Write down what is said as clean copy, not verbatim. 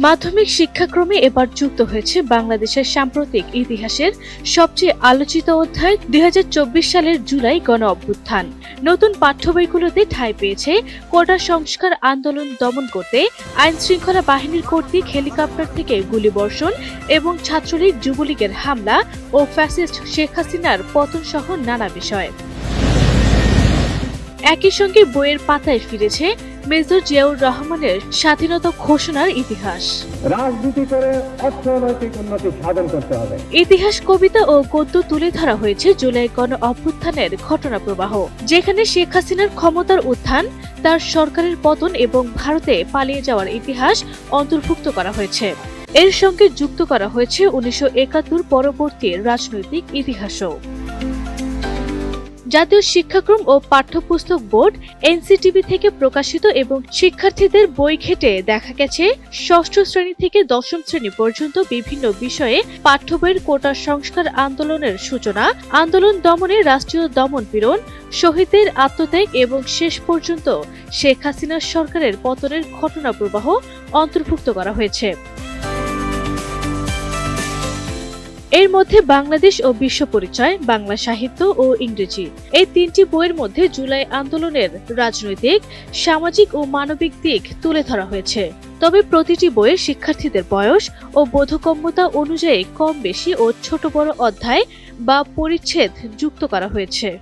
মাধ্যমিক শিক্ষাক্রমে এবার যুক্ত হয়েছে বাংলাদেশের সাম্প্রতিক ইতিহাসের সবচেয়ে আলোচিত অধ্যায় ২০২৪ সালের জুলাই গণ অভ্যুত্থান। নতুন পাঠ্য বইগুলোতে ঠাঁই পেয়েছে কোটা সংস্কার আন্দোলন দমন করতে আইন শৃঙ্খলা বাহিনীর কর্তৃক হেলিকপ্টার থেকে গুলিবর্ষণ এবং ছাত্রলীগ যুবলীগের হামলা ও ফ্যাসিস্ট শেখ হাসিনার পতন সহ নানা বিষয়। একই সঙ্গে বইয়ের পাতায় ফিরেছে মেজর জিয়াউর রহমানের স্বাধীনতা ঘোষণার ইতিহাস। রাজনীতি করে অর্থনৈতিক উন্নতি সাধন করতে হবে। ইতিহাস, কবিতা ও গদ্য তুলে ধরা হয়েছে জুলাই গণ অভ্যুত্থানের ঘটনা প্রবাহ, যেখানে শেখ হাসিনার ক্ষমতার উত্থান, তার সরকারের পতন এবং ভারতে পালিয়ে যাওয়ার ইতিহাস অন্তর্ভুক্ত করা হয়েছে। এর সঙ্গে যুক্ত করা হয়েছে ১৯৭১ পরবর্তী রাজনৈতিক ইতিহাসও। জাতীয় শিক্ষাক্রম ও পাঠ্যপুস্তক বোর্ড এনসিটিবি থেকে প্রকাশিত এবং শিক্ষার্থীদের বই ঘেটে দেখা গেছে ষষ্ঠ শ্রেণী থেকে দশম শ্রেণী পর্যন্ত বিভিন্ন বিষয়ে পাঠ্য বইয়ের কোটা সংস্কার আন্দোলনের সূচনা, আন্দোলন দমনে রাষ্ট্রীয় দমন-পীড়ন, শহীদদের আত্মত্যাগ এবং শেষ পর্যন্ত শেখ হাসিনা সরকারের পতনের ঘটনা প্রবাহ অন্তর্ভুক্ত করা হয়েছে। এর মধ্যে বাংলাদেশ ও বিশ্ব পরিচয়, বাংলা সাহিত্য ও ইংরেজি, এই তিনটি বইয়ের মধ্যে জুলাই আন্দোলনের রাজনৈতিক, সামাজিক ও মানবিক দিক তুলে ধরা হয়েছে। তবে প্রতিটি বইয়ে শিক্ষার্থীদের বয়স ও বোধগম্যতা অনুযায়ী কম বেশি ও ছোট বড় অধ্যায় বা পরিচ্ছেদ যুক্ত করা হয়েছে।